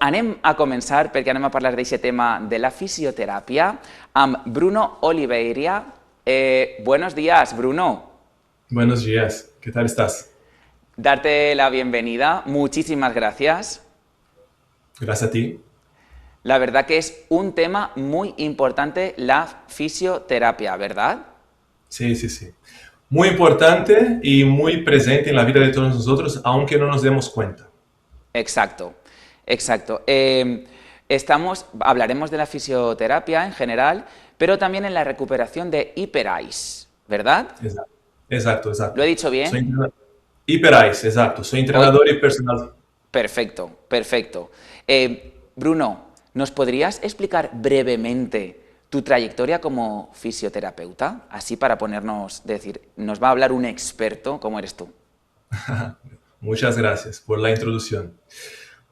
anem a començar perquè anem a parlar d'aquest tema de la fisioteràpia amb Bruno Oliveira. Buenos días, Bruno. Buenos días, ¿qué tal estás? Darte la bienvenida, muchísimas gracias. Gracias a ti. La verdad que es un tema muy importante la fisioterapia, ¿verdad? Sí, sí, sí. Muy importante y muy presente en la vida de todos nosotros, aunque no nos demos cuenta. Exacto, exacto. Hablaremos de la fisioterapia en general, pero también en la recuperación de hiperais, ¿verdad? Exacto, exacto, ¿Lo he exacto. dicho Soy bien? entrenador. Hyperice, exacto. Soy Hoy, entrenador y personal. perfecto, perfecto. Bruno, ¿nos podrías explicar brevemente tu trayectoria como fisioterapeuta? Así para ponernos, decir, nos va a hablar un experto como eres tú. Muchas gracias por la introducción.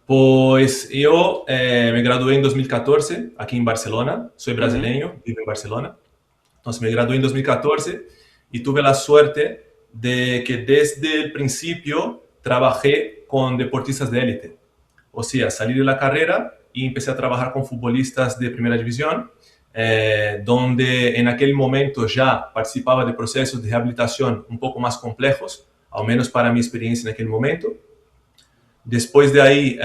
Pues yo me gradué en 2014 aquí en Barcelona. Soy Ujú, brasileño, vivo en Barcelona. Entonces me gradué en 2014 y tuve la suerte de que desde el principio trabajé con deportistas de élite. O sea, salí de la carrera y empecé a trabajar con futbolistas de primera división, donde en aquel momento ya participaba de procesos de rehabilitación un poco más complejos, al menos para mi experiencia en aquel momento. Después de ahí,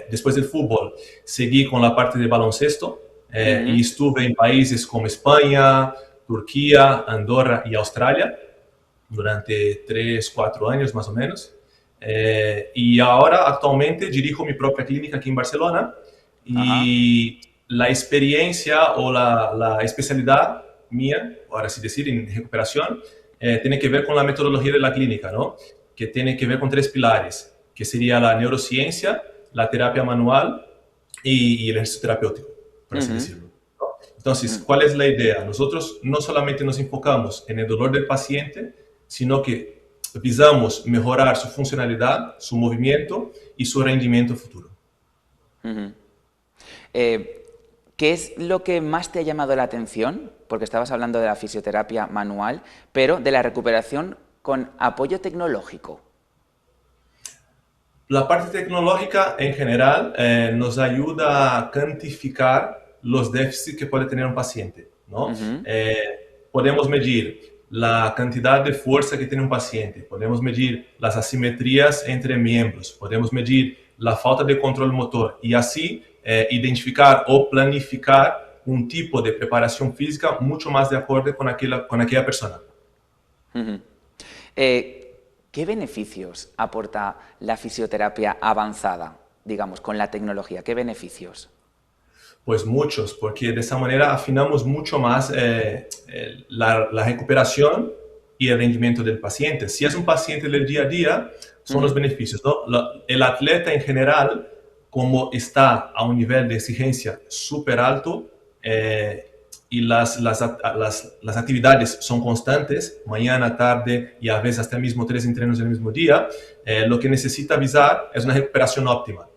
después del fútbol, seguí con la parte de baloncesto y ujú. estuve en países como España, Turquía, Andorra y Australia durante 3, 4 años más o menos. Y ahora actualmente dirijo mi propia clínica aquí en Barcelona Ajá. y la experiencia o la especialidad mía, por así decir, en recuperación, tiene que ver con la metodología de la clínica, ¿no? Que tiene que ver con tres pilares, que sería la neurociencia, la terapia manual y el ejercicio terapéutico, por así Ujú, decirlo. Entonces, ujú. ¿cuál es la idea? Nosotros no solamente nos enfocamos en el dolor del paciente, sino que visamos mejorar su funcionalidad, su movimiento y su rendimiento futuro. Ujú. Eh, ¿Qué es lo que más te ha llamado la atención? Porque estabas hablando de la fisioterapia manual, pero de la recuperación con apoyo tecnológico. La parte tecnológica en general nos ayuda a cuantificar los déficits que puede tener un paciente, ¿no? Ujú, Podemos medir la cantidad de fuerza que tiene un paciente, podemos medir las asimetrías entre miembros, podemos medir la falta de control motor y así identificar o planificar un tipo de preparación física mucho más de acuerdo con aquella persona. ujú. ¿Qué beneficios aporta la fisioterapia avanzada, digamos, con la tecnología? ¿Qué beneficios? Pues muchos, porque de esa manera afinamos mucho más la recuperación y el rendimiento del paciente. Si es un paciente del día a día, son los Ujú, beneficios, ¿no? El atleta en general, como está a un nivel de exigencia súper alto y las actividades son constantes, mañana, tarde y a veces hasta mismo 3 entrenos en el mismo día, lo que necesita avisar es una recuperación óptima.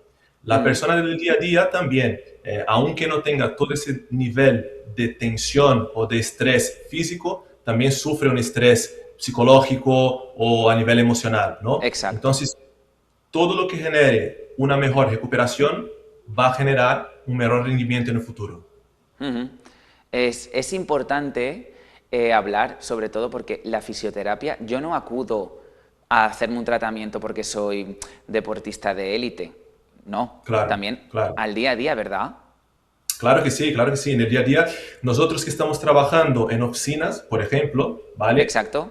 La ujú, persona del día a día también, aunque no tenga todo ese nivel de tensión o de estrés físico, también sufre un estrés psicológico o a nivel emocional, ¿no? exacto. Entonces, todo lo que genere una mejor recuperación va a generar un mejor rendimiento en el futuro. Ujú. Es importante hablar, sobre todo porque la fisioterapia, yo no acudo a hacerme un tratamiento porque soy deportista de élite, no, Claro, también claro. al día a día, ¿verdad? Claro que sí, claro que sí. En el día a día, nosotros que estamos trabajando en oficinas, por ejemplo, ¿vale? Exacto.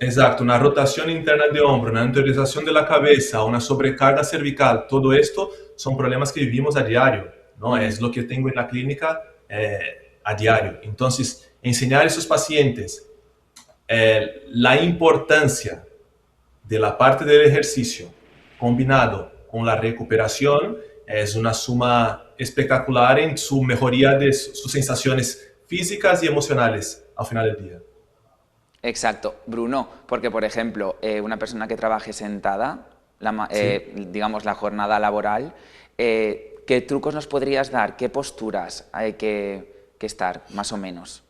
Exacto, una rotación interna de hombro, una anteriorización de la cabeza, una sobrecarga cervical, todo esto son problemas que vivimos a diario, ¿no? Ujú, Es lo que tengo en la clínica a diario. Entonces, enseñar a esos pacientes la importancia de la parte del ejercicio combinado con la recuperación es una suma espectacular en su mejoría de sus sensaciones físicas y emocionales al final del día. exacto. Bruno, porque por ejemplo, una persona que trabaje sentada, ¿Sí? digamos la jornada laboral, ¿qué trucos nos podrías dar? ¿Qué posturas hay que estar, más o menos?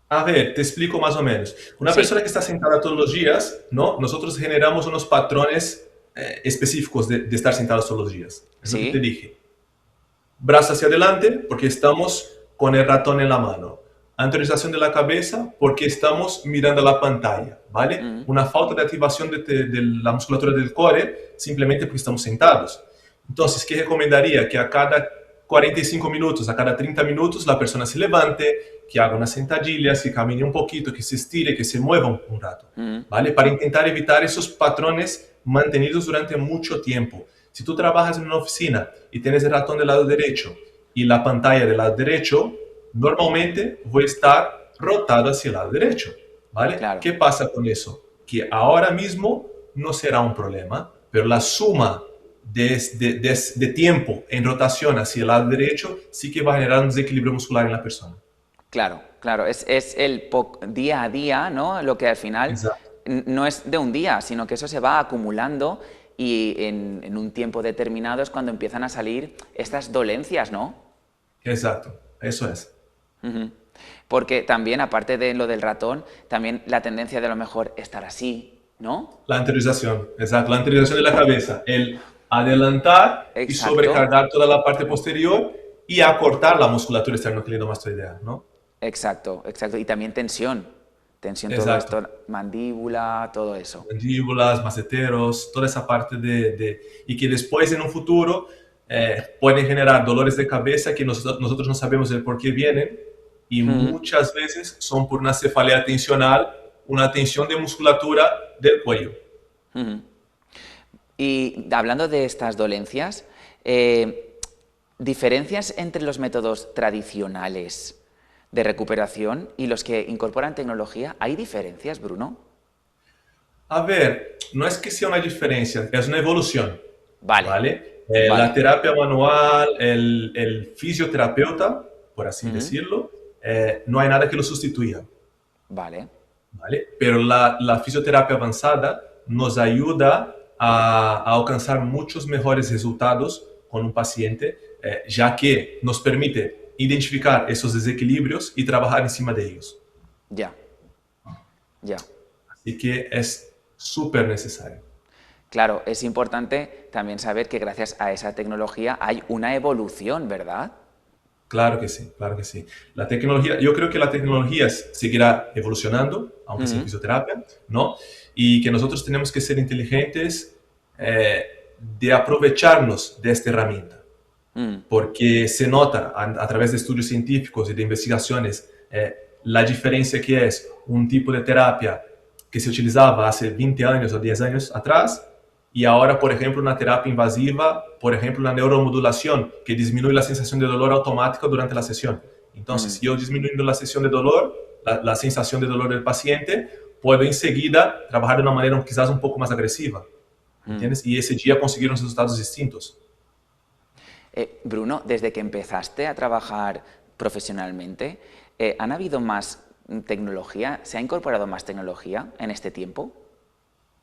A ver, te explico más o menos. Una persona Sí. que está sentada todos los días, ¿no? Nosotros generamos unos patrones específicos de estar sentados todos los días. Es lo que te Sí. dije. Brazo hacia adelante porque estamos con el ratón en la mano. Anteriorización de la cabeza porque estamos mirando la pantalla, ¿vale? Mm, Una falta de activación de la musculatura del core simplemente porque estamos sentados. Entonces, ¿qué recomendaría? Que a cada 45 minutos, a cada 30 minutos, la persona se levante, que haga unas sentadillas, que camine un poquito, que se estire, que se mueva un rato, mm, ¿vale? Para intentar evitar esos patrones mantenidos durante mucho tiempo. Si tú trabajas en una oficina y tienes el ratón del lado derecho y la pantalla del lado derecho, normalmente voy a estar rotado hacia el lado derecho, ¿vale? claro. ¿Qué pasa con eso? Que ahora mismo no será un problema, pero la suma de tiempo en rotación hacia el lado derecho sí que va a generar un desequilibrio muscular en la persona. Claro, claro, es el día a día, ¿no? Lo que al final Exacto, no es de un día, sino que eso se va acumulando y en un tiempo determinado es cuando empiezan a salir estas dolencias, ¿no? exacto, eso es. Ujú. Porque también, aparte de lo del ratón, también la tendencia de a lo mejor estar así, ¿no? La anteriorización, exacto, la anteriorización de la cabeza, el adelantar y Exacto, sobrecargar toda la parte posterior y acortar la musculatura esternocleidomastoidea, ¿no? exacto, exacto. Y también tensión, tensión todo Exacto. esto, mandíbula, todo eso. Mandíbulas, maceteros, toda esa parte y que después en un futuro pueden generar dolores de cabeza que nosotros no sabemos el por qué vienen y Ujú, muchas veces son por una cefalea tensional, una tensión de musculatura del cuello. ujú. Y hablando de estas dolencias, diferencias entre los métodos tradicionales de recuperación y los que incorporan tecnología, ¿hay diferencias, Bruno? A ver, no es que sea una diferencia, es una evolución, Vale, ¿vale? La vale. terapia manual, el fisioterapeuta, por así Ujú, decirlo, no hay nada que lo sustituya. vale. ¿Vale? Pero la fisioterapia avanzada nos ayuda a alcanzar muchos mejores resultados con un paciente, ya que nos permite identificar esos desequilibrios y trabajar encima de ellos. Ya, ya. Así que es súper necesario. Claro, es importante también saber que gracias a esa tecnología hay una evolución, ¿verdad? Claro que sí, claro que sí. La tecnología, yo creo que la tecnología seguirá evolucionando, aunque sea en Ujú, fisioterapia, ¿no? Y que nosotros tenemos que ser inteligentes de aprovecharnos de esta herramienta. mm, Porque se nota a través de estudios científicos y de investigaciones la diferencia que es un tipo de terapia que se utilizaba hace 20 años o 10 años atrás y ahora, por ejemplo, una terapia invasiva, por ejemplo, la neuromodulación, que disminuye la sensación de dolor automática durante la sesión. Entonces, mm, si yo disminuyendo la sesión de dolor, la sensación de dolor del paciente, puedo enseguida trabajar de una manera quizás un poco más agresiva, mm. ¿entiendes? Y ese día conseguir unos resultados distintos. Bruno, desde que empezaste a trabajar profesionalmente, ¿han habido más tecnología? ¿Se ha incorporado más tecnología en este tiempo?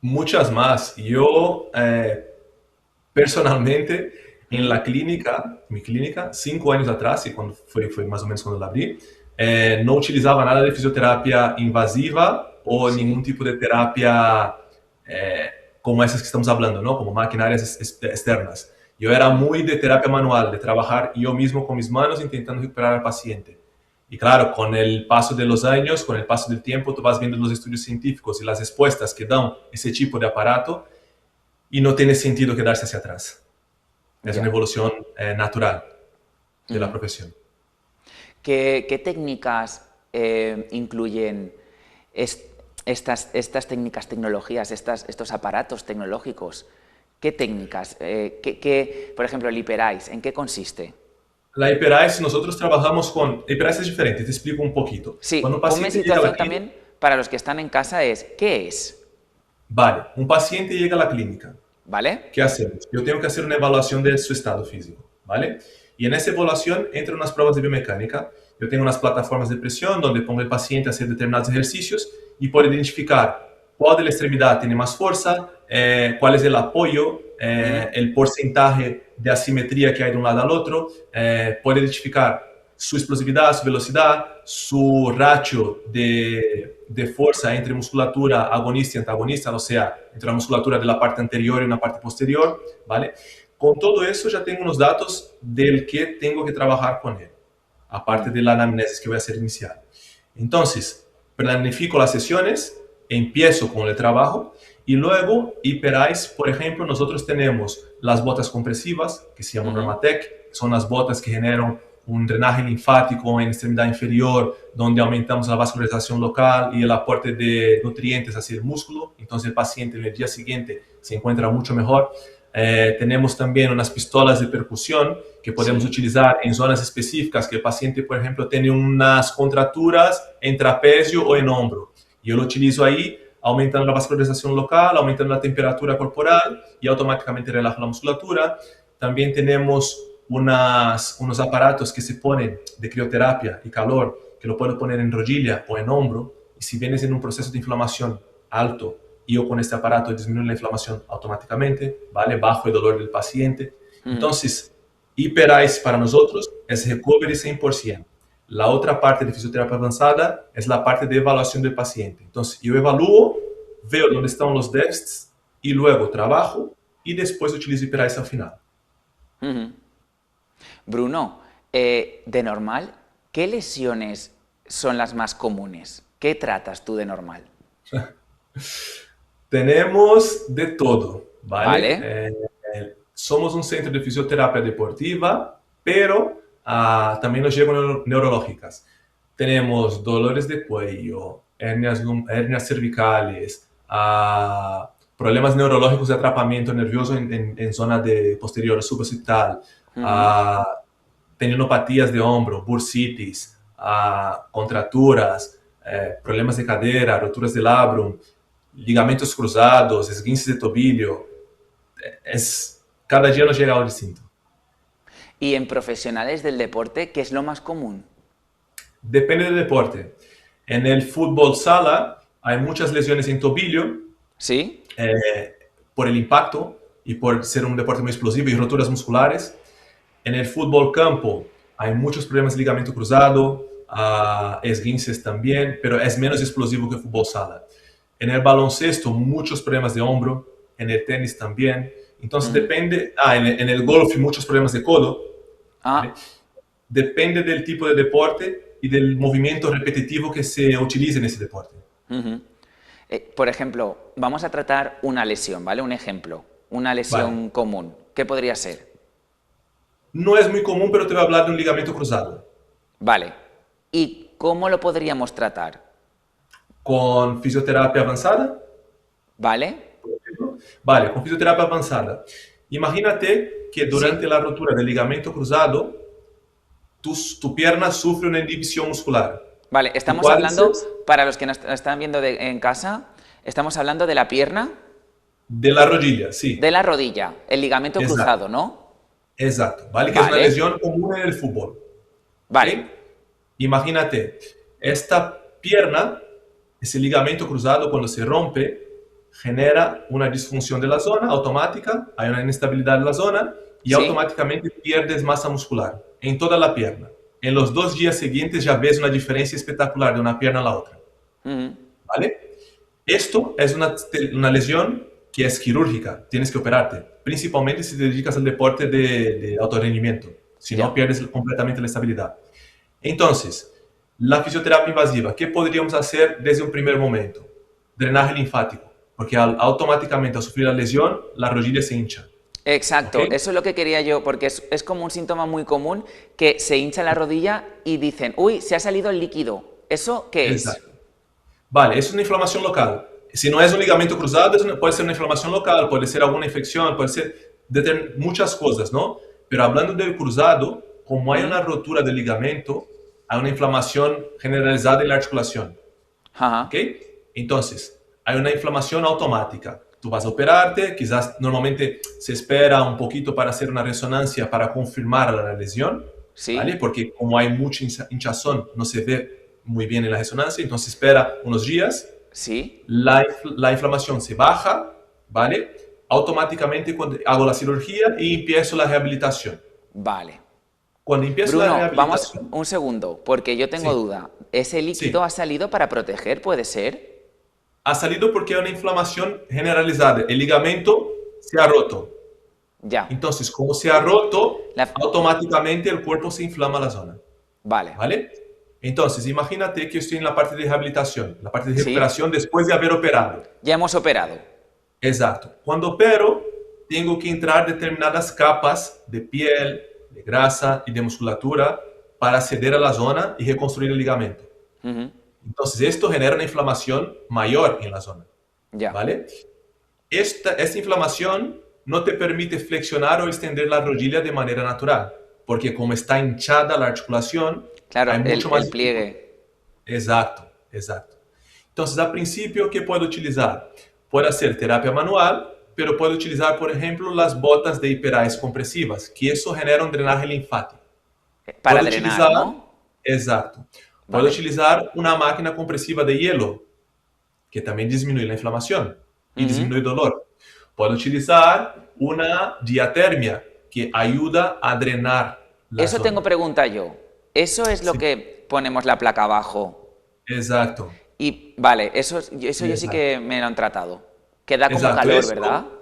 Muchas más. Yo personalmente en Mm, la clínica, mi clínica, 5 años atrás, y cuando fue más o menos cuando la abrí, no utilizaba nada de fisioterapia invasiva o ningún sí. tipo de terapia como esas que estamos hablando, ¿no? Como maquinarias externas. Yo era Mm, muy de terapia manual, de trabajar yo mismo con mis manos intentando recuperar al paciente. Y claro, con el paso de los años, con el paso del tiempo, tú vas viendo los estudios científicos y las respuestas que dan ese tipo de aparato y no tiene sentido quedarse hacia atrás. Es una ya. evolución natural de la Ujú. profesión. ¿Qué técnicas incluyen es- estas técnicas, tecnologías, estos aparatos tecnológicos? ¿Qué técnicas? Por ejemplo, el HyperIce, ¿en qué consiste? La HyperIce, nosotros trabajamos con... HyperIce es diferente, te explico un poquito. Cuando un Sí, ponme en paciente llega a la situación clínica, también para los que están en casa es, ¿qué es? vale, un paciente llega a la clínica, ¿Vale? ¿qué hacemos? Yo tengo que hacer una evaluación de su estado físico, ¿vale? Y en esa evaluación entran unas pruebas de biomecánica. Yo tengo unas plataformas de presión donde pongo al paciente a hacer determinados ejercicios y puedo identificar cuál de la extremidad tiene más fuerza, cuál es el apoyo, Mm, el porcentaje de asimetría que hay de un lado al otro, puedo identificar su explosividad, su velocidad, su ratio de fuerza entre musculatura agonista y antagonista, o sea, entre la musculatura de la parte anterior y una parte posterior, ¿vale? Con todo eso ya tengo unos datos del que tengo que trabajar con él, aparte de la anamnesis que voy a hacer inicial. Entonces, planifico las sesiones, empiezo con el trabajo y luego Hyperice, por ejemplo, nosotros tenemos las botas compresivas, que se llaman Normatec, son las botas que generan un drenaje linfático en extremidad inferior, donde aumentamos la vascularización local y el aporte de nutrientes hacia el músculo. Entonces el paciente en el día siguiente se encuentra mucho mejor. Tenemos también unas pistolas de percusión que podemos utilizar en zonas específicas, que el paciente, por ejemplo, tiene unas contracturas en trapecio o en hombro. Yo lo utilizo ahí, aumentando la vascularización local, aumentando la temperatura corporal y automáticamente relaja la musculatura. También tenemos unos aparatos que se ponen de crioterapia y calor, que lo puedo poner en rodilla o en hombro, y si vienes en un proceso de inflamación alto, yo con este aparato disminuyo la inflamación automáticamente, ¿vale? Bajo el dolor del paciente. Entonces, Hyperice para nosotros es recovery 100%. La otra parte de fisioterapia avanzada es la parte de evaluación del paciente. Entonces, yo evalúo, veo dónde están los déficits y luego trabajo y después utilizo Hyperice al final. Bruno, de normal, ¿qué lesiones son las más comunes? ¿Qué tratas tú de normal? Tenemos de todo, ¿vale? Vale. Somos un centro de fisioterapia deportiva, pero también nos llegan neurológicas. Tenemos dolores de cuello, hernias cervicales, problemas neurológicos de atrapamiento nervioso en zona de posterior suboccipital, tendinopatías de hombro, bursitis, contracturas, problemas de cadera, roturas del labrum, ligamentos cruzados, esguinces de tobillo. Cada día nos llega algo distinto. ¿Y en profesionales del deporte, qué es lo más común? Depende del deporte. En el fútbol sala hay muchas lesiones en tobillo. ¿Sí? Por el impacto y por ser un deporte muy explosivo y roturas musculares. En el fútbol campo hay muchos problemas de ligamento cruzado, esguinces también, pero es menos explosivo que el fútbol sala. En el baloncesto, muchos problemas de hombro. En el tenis también. Entonces depende. En el golf, muchos problemas de codo. ¿Vale? Depende del tipo de deporte y del movimiento repetitivo que se utilice en ese deporte. Por ejemplo, vamos a tratar una lesión, ¿vale? Un ejemplo. Una lesión común. ¿Qué podría ser? No es muy común, pero te voy a hablar de un ligamento cruzado. Vale. ¿Y cómo lo podríamos tratar? Con fisioterapia avanzada. ¿Vale? Vale, con fisioterapia avanzada. Imagínate que durante la rotura del ligamento cruzado, tu pierna sufre una inhibición muscular. Vale, estamos hablando, para los que nos están viendo en casa, estamos hablando de la pierna. De la rodilla, sí. De la rodilla, el ligamento cruzado, ¿no? Exacto, ¿vale? Que es una lesión común en el fútbol. Vale. ¿Sí? Imagínate, esta pierna, ese ligamento cruzado, cuando se rompe, genera una disfunción de la zona automática, hay una inestabilidad en la zona y automáticamente pierdes masa muscular en toda la pierna. En los 2 días siguientes ya ves una diferencia espectacular de una pierna a la otra. ¿Vale? Esto es una lesión que es quirúrgica, tienes que operarte, principalmente si te dedicas al deporte de alto rendimiento, si no pierdes completamente la estabilidad. Entonces, la fisioterapia invasiva, ¿qué podríamos hacer desde un primer momento? Drenaje linfático, porque automáticamente al sufrir la lesión, la rodilla se hincha. Exacto, eso es lo que quería yo, porque es como un síntoma muy común que se hincha la rodilla y dicen, uy, se ha salido el líquido. ¿Eso qué es? Vale, es una inflamación local. Si no es un ligamento cruzado, puede ser una inflamación local, puede ser alguna infección, puede ser muchas cosas, ¿no? Pero hablando del cruzado, como hay una rotura del ligamento, hay una inflamación generalizada en la articulación. ¿Ok? Entonces, hay una inflamación automática. Tú vas a operarte, quizás normalmente se espera un poquito para hacer una resonancia para confirmar la lesión, ¿vale? Porque como hay mucha hinchazón, no se ve muy bien en la resonancia, entonces espera unos días. La inflamación se baja, ¿vale? Automáticamente cuando hago la cirugía y empiezo la rehabilitación. Vale. Cuando empieza la Bruno, vamos rehabilitación, un segundo, porque yo tengo sí, duda. ¿Ese líquido sí, ha salido para proteger, puede ser? ha salido porque hay una inflamación generalizada. El ligamento se ha roto. Ya. Entonces, como se ha roto, La- automáticamente el cuerpo se inflama la zona. Vale. ¿Vale? Entonces, imagínate que yo estoy en la parte de rehabilitación, la parte de ¿Sí? recuperación después de haber operado. Ya hemos operado. Exacto. Cuando opero, tengo que entrar determinadas capas de piel, de grasa y de musculatura para acceder a la zona y reconstruir el ligamento. Ujú. Entonces, esto genera una inflamación mayor en la zona. Ya. ¿Vale? Esta inflamación no te permite flexionar o extender la rodilla de manera natural, porque como está hinchada la articulación, hay Claro, mucho más el dificultad. pliegue. Exacto, exacto. Entonces, a princípio, ¿qué puedo utilizar? Puede hacer terapia manual, pero puedo utilizar, por ejemplo, las botas de hiperais compresivas, que eso genera un drenaje linfático. Para Puedo drenar, utilizar, ¿no? exacto. Puedo Vale. utilizar una máquina compresiva de hielo, que también disminuye la inflamación y Ujú. disminuye el dolor. Puedo utilizar una diatermia, que ayuda a drenar la Eso tengo zona. pregunta yo. ¿Eso es lo Sí, que ponemos la placa abajo? exacto, Y vale, eso yo sí exacto. que me lo han tratado. Que da como Exacto, calor, ¿verdad? esto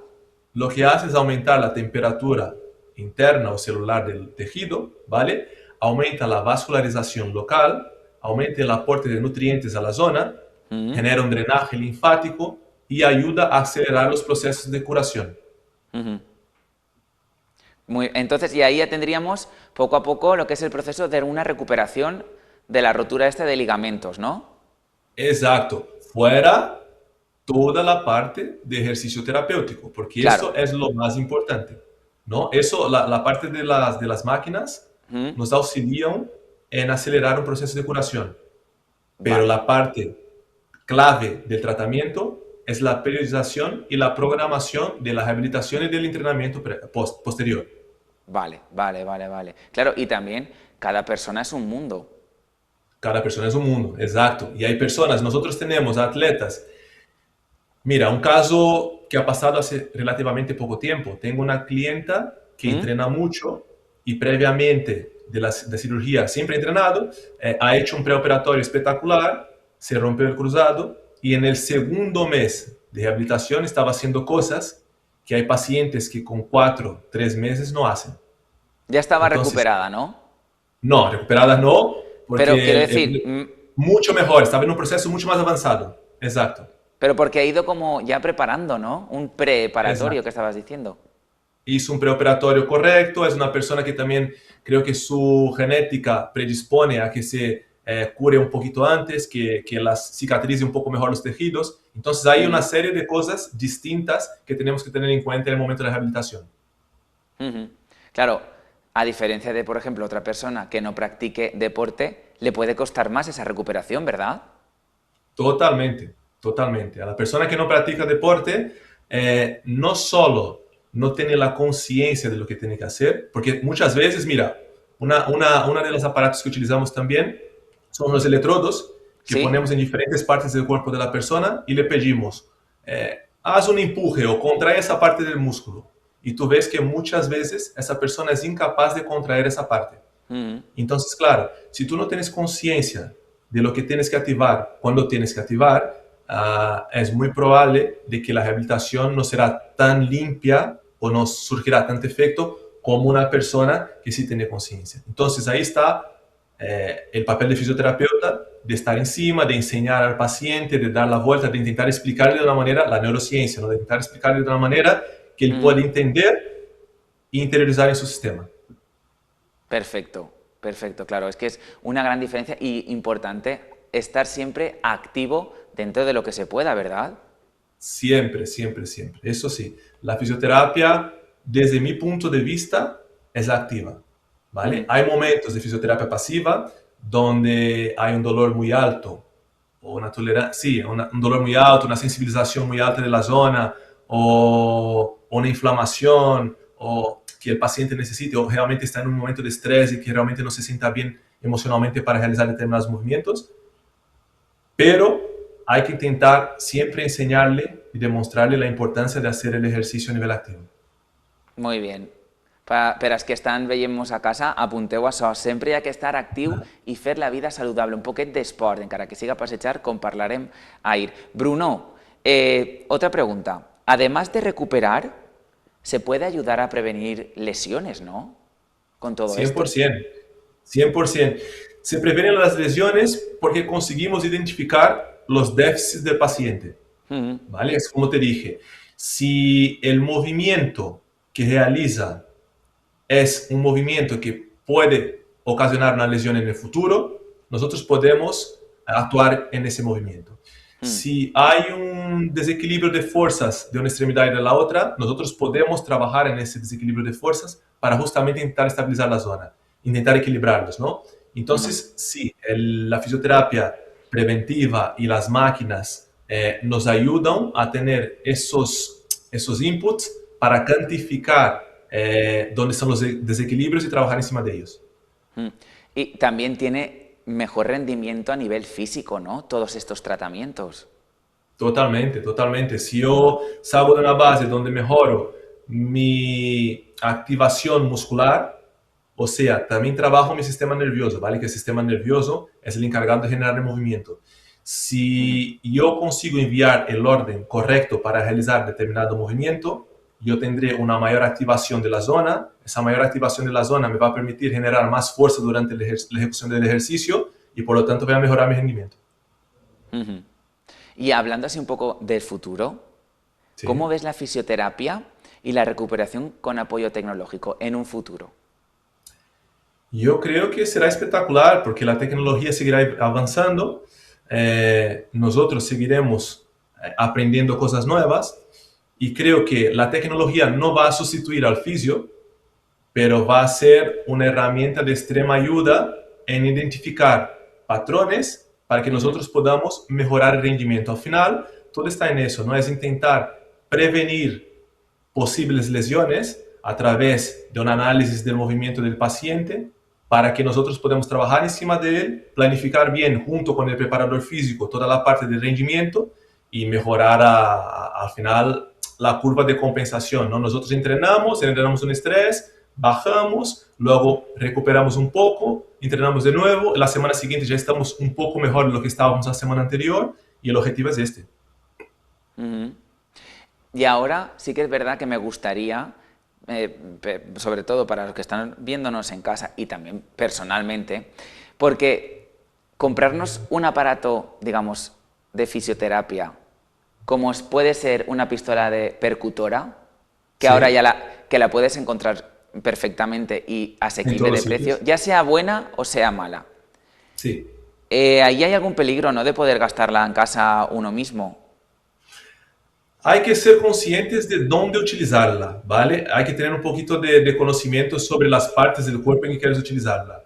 lo que hace es aumentar la temperatura interna o celular del tejido, ¿vale? Aumenta la vascularización local, aumenta el aporte de nutrientes a la zona, Ujú, genera un drenaje linfático y ayuda a acelerar los procesos de curación. ujú. Entonces, y ahí ya tendríamos poco a poco lo que es el proceso de una recuperación de la rotura esta de ligamentos, ¿no? Exacto, fuera toda la parte de ejercicio terapéutico, porque Claro. eso es lo más importante, ¿no? Eso, la parte de las máquinas Ujú. nos auxilian en acelerar un proceso de curación, pero Vale, la parte clave del tratamiento es la periodización y la programación de la rehabilitación y del entrenamiento posterior. vale. Claro, y también cada persona es un mundo. Cada persona es un mundo, exacto. Y hay personas, nosotros tenemos atletas. Mira, un caso que ha pasado hace relativamente poco tiempo. Tengo una clienta que ¿Mm? entrena mucho y previamente de cirugía, siempre entrenado, ha hecho un preoperatorio espectacular, se rompió el cruzado y en el segundo mes de rehabilitación estaba haciendo cosas que hay pacientes que con 4, 3 meses no hacen. Ya estaba Entonces, recuperada, ¿no? no, recuperadas no, Pero quiero porque decir, mucho mejor, estaba en un proceso mucho más avanzado. Exacto, pero porque ha ido como ya preparando, ¿no? Un preparatorio que exacto. estabas diciendo. Hizo un preoperatorio correcto, es una persona que también creo que su genética predispone a que se cure un poquito antes, que las cicatrice un poco mejor los tejidos. Entonces hay una Mm, serie de cosas distintas que tenemos que tener en cuenta en el momento de la rehabilitación. ujú. Claro, a diferencia de, por ejemplo, otra persona que no practique deporte, le puede costar más esa recuperación, ¿verdad? Totalmente, totalmente. A la persona que no practica deporte, no solo no tiene la conciencia de lo que tiene que hacer, porque muchas veces, mira, una de los aparatos que utilizamos también son los electrodos que ¿Sí? ponemos en diferentes partes del cuerpo de la persona y le pedimos, haz un empuje o contrae esa parte del músculo. Y tú ves que muchas veces esa persona es incapaz de contraer esa parte. Ujú, Entonces, claro, si tú no tienes conciencia de lo que tienes que activar, cuando tienes que activar, es muy probable de que la rehabilitación no será tan limpia o no surgirá tanto efecto como una persona que sí tiene conciencia. Entonces, ahí está el papel de fisioterapeuta, de estar encima, de enseñar al paciente, de dar la vuelta, de intentar explicarle de una manera, la neurociencia, ¿no? De intentar explicarle de una manera que él pueda ujú. entender e interiorizar en su sistema. Perfecto, perfecto, claro. Es que es una gran diferencia y importante estar siempre activo dentro de lo que se pueda, ¿verdad? Siempre, siempre, siempre. Eso sí, la fisioterapia, desde mi punto de vista, es activa, ¿vale? Ujú, Hay momentos de fisioterapia pasiva donde hay un dolor muy alto, o una tolerancia, sí, un dolor muy alto, una sensibilización muy alta de la zona, o una inflamación, o que el paciente necesite, o realmente está en un momento de estrés y que realmente no se sienta bien emocionalmente para realizar determinados movimientos. Pero hay que intentar siempre enseñarle y demostrarle la importancia de hacer el ejercicio a nivel activo. muy bien. Per als que estan veient-nos a casa, apunteu això. Sempre hi ha que estar actiu i fer la vida saludable. Un poquet d'esport, encara que siga passejar, com parlarem ahir. Bruno, otra pregunta. Además de recuperar, se puede ayudar a prevenir lesiones, ¿no? Con todo esto. 100%, 100%. Se previenen las lesiones porque conseguimos identificar los déficits del paciente, ¿vale? Es como te dije, si el movimiento que realiza es un movimiento que puede ocasionar una lesión en el futuro, nosotros podemos actuar en ese movimiento. Si hay un desequilibrio de fuerzas de una extremidad y de la otra, nosotros podemos trabajar en ese desequilibrio de fuerzas para justamente intentar estabilizar la zona, intentar equilibrarlos, ¿no? Entonces, sí, la fisioterapia preventiva y las máquinas nos ayudan a tener esos inputs para cuantificar dónde están los desequilibrios y trabajar encima de ellos. Y también tiene mejor rendimiento a nivel físico, ¿no? Todos estos tratamientos. Totalmente, totalmente. Si yo salgo de una base donde mejoro mi activación muscular, o sea, también trabajo mi sistema nervioso, ¿vale? Que el sistema nervioso es el encargado de generar el movimiento. Si yo consigo enviar el orden correcto para realizar determinado movimiento, yo tendré una mayor activación de la zona. Esa mayor activación de la zona me va a permitir generar más fuerza durante la ejecución del ejercicio y por lo tanto voy a mejorar mi rendimiento. Y hablando así un poco del futuro, Sí. ¿cómo ves la fisioterapia y la recuperación con apoyo tecnológico en un futuro? Yo creo que será espectacular porque la tecnología seguirá avanzando, nosotros seguiremos aprendiendo cosas nuevas y creo que la tecnología no va a sustituir al fisio, pero va a ser una herramienta de extrema ayuda en identificar patrones para que nosotros podamos mejorar el rendimiento. Al final, todo está en eso, ¿no? Es intentar prevenir posibles lesiones a través de un análisis del movimiento del paciente para que nosotros podamos trabajar encima de él, planificar bien junto con el preparador físico toda la parte del rendimiento y mejorar al final la curva de compensación, ¿no? Nosotros entrenamos un estrés, bajamos, luego recuperamos un poco, entrenamos de nuevo, la semana siguiente ya estamos un poco mejor de lo que estábamos la semana anterior y el objetivo es este. Y ahora sí que es verdad que me gustaría, sobre todo para los que están viéndonos en casa y también personalmente, porque comprarnos un aparato, digamos, de fisioterapia, como puede ser una pistola de percutora, que Sí. ahora ya que la puedes encontrar perfectamente y asequible todos de los precio, sitios. ya sea buena o sea mala. Sí. Ahí hay algún peligro, ¿no?, de poder gastarla en casa uno mismo. Hay que ser conscientes de dónde utilizarla, ¿vale? Hay que tener un poquito de conocimiento sobre las partes del cuerpo en que quieres utilizarla.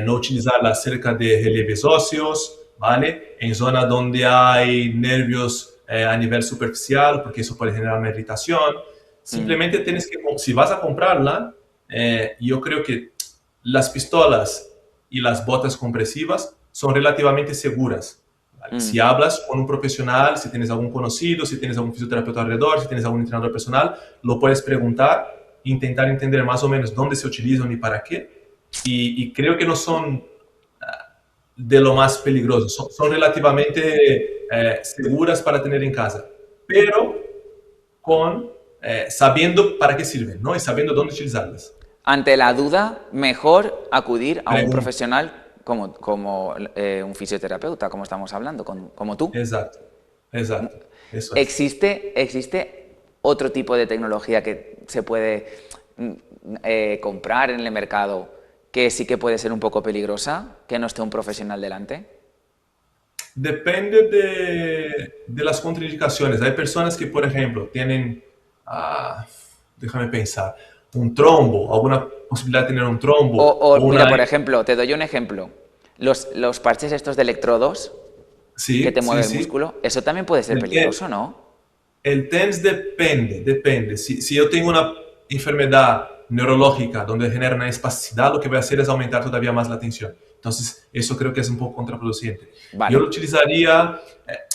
No utilizarla cerca de relieves óseos, ¿vale? En zonas donde hay nervios a nivel superficial, porque eso puede generar una irritación. Simplemente tienes que, si vas a comprarla, yo creo que las pistolas y las botas compresivas son relativamente seguras. ¿Vale? Si hablas con un profesional, si tienes algún conocido, si tienes algún fisioterapeuta alrededor, si tienes algún entrenador personal, lo puedes preguntar, intentar entender más o menos dónde se utilizan y para qué. Y creo que no son de lo más peligroso, son relativamente seguras para tener en casa, pero sabiendo para qué sirven, ¿no? Y sabiendo dónde utilizarlas. Ante la duda, mejor acudir a un Pregunta. profesional como un fisioterapeuta, como estamos hablando, como tú. Exacto, exacto. Eso es. ¿Existe otro tipo de tecnología que se puede comprar en el mercado que sí que puede ser un poco peligrosa, que no esté un profesional delante? Depende de las contraindicaciones. Hay personas que, por ejemplo, tienen, déjame pensar, un trombo, alguna posibilidad de tener un trombo. Mira, por ejemplo, te doy un ejemplo. Los parches estos de electrodos Sí, que te sí, mueven el sí. músculo, eso también puede ser El peligroso, ¿no? El TENS depende. Si yo tengo una enfermedad neurológica donde genera una espasticidad, lo que voy a hacer es aumentar todavía más la tensión. Entonces, eso creo que es un poco contraproducente. Vale. Yo lo utilizaría,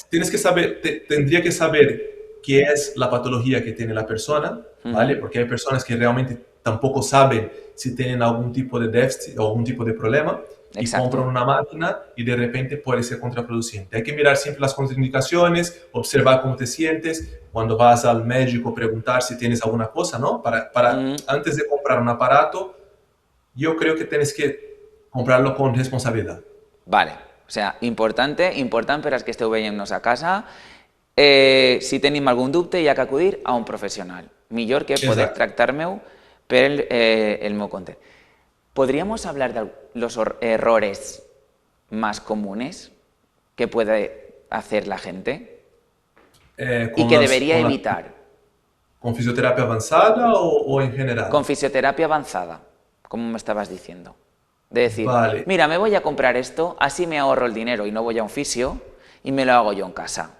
tienes que saber, tendría que saber qué es la patología que tiene la persona, ¿vale? Porque hay personas que realmente tampoco saben si tienen algún tipo de déficit o algún tipo de problema y Exacto. compran una máquina y de repente puede ser contraproducente. Hay que mirar siempre las contraindicaciones, observar cómo te sientes, cuando vas al médico preguntar si tienes alguna cosa, ¿no? Antes de comprar un aparato, yo creo que tienes que comprarlo con responsabilidad. Vale, o sea, important per als que esteu veient-nos a casa, si tenim algun dubte hi ha que acudir a un professional. Millor que poder Exacto. tractar-me per el meu compte. ¿Podríamos hablar de los errores más comunes que puede hacer la gente y que debería evitar ¿Con fisioterapia avanzada o en general? con fisioterapia avanzada, como me estabas diciendo? De decir, Vale. mira, me voy a comprar esto, así me ahorro el dinero y no voy a un fisio y me lo hago yo en casa.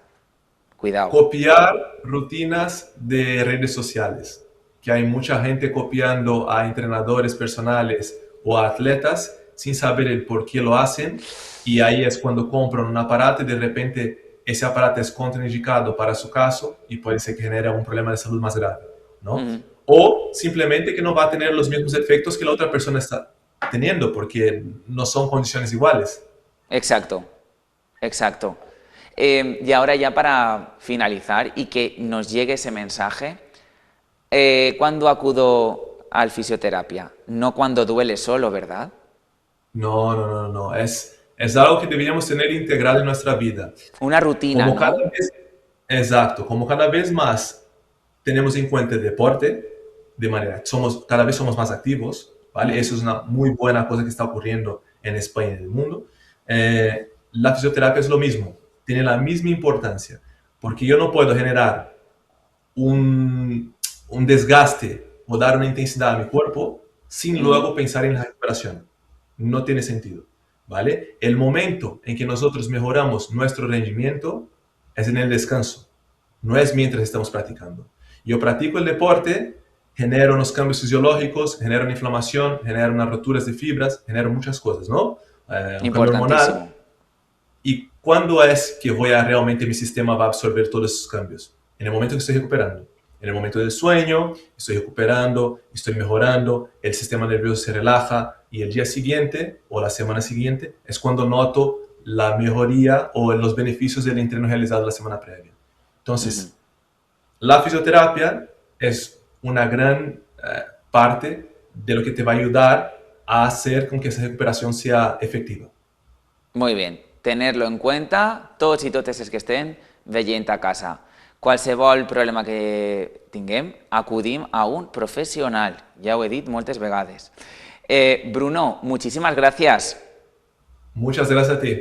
Cuidado. Copiar rutinas de redes sociales, que hay mucha gente copiando a entrenadores personales o a atletas sin saber el por qué lo hacen, y ahí es cuando compran un aparato y de repente ese aparato es contraindicado para su caso y puede ser que genere un problema de salud más grave, ¿no? O simplemente que no va a tener los mismos efectos que la otra persona está teniendo porque no son condiciones iguales. Exacto, exacto. Y ahora ya para finalizar y que nos llegue ese mensaje, ¿cuándo acudo al fisioterapia? No cuando duele solo, ¿verdad? No, no, no, no. Es algo que deberíamos tener integrado en nuestra vida. Una rutina, Como cada ¿no? vez, exacto, como cada vez más tenemos en cuenta el deporte, de manera que cada vez somos más activos, ¿vale? Eso es una muy buena cosa que está ocurriendo en España y en el mundo. La fisioterapia es lo mismo, tiene la misma importancia, porque yo no puedo generar un desgaste o dar una intensidad a mi cuerpo sin luego pensar en la recuperación. No tiene sentido, ¿vale? El momento en que nosotros mejoramos nuestro rendimiento es en el descanso, no es mientras estamos practicando. Yo practico el deporte, genero unos cambios fisiológicos, genero una inflamación, genero unas roturas de fibras, genero muchas cosas, ¿no? Un cambio hormonal. Importantísimo. ¿Y cuándo es que realmente mi sistema va a absorber todos esos cambios? En el momento que estoy recuperando. En el momento del sueño, estoy recuperando, estoy mejorando, el sistema nervioso se relaja y el día siguiente o la semana siguiente es cuando noto la mejoría o los beneficios del entreno realizado la semana previa. Entonces, la fisioterapia es una gran parte de lo que te va a ayudar a hacer con que esa recuperación sea efectiva. Muy bien, tener-lo en cuenta, tots i totes els que estem veient a casa. Qualsevol problema que tinguem, acudim a un professional. Ja ho he dit moltes vegades. Bruno, muchísimas gracias. Muchas gracias a ti.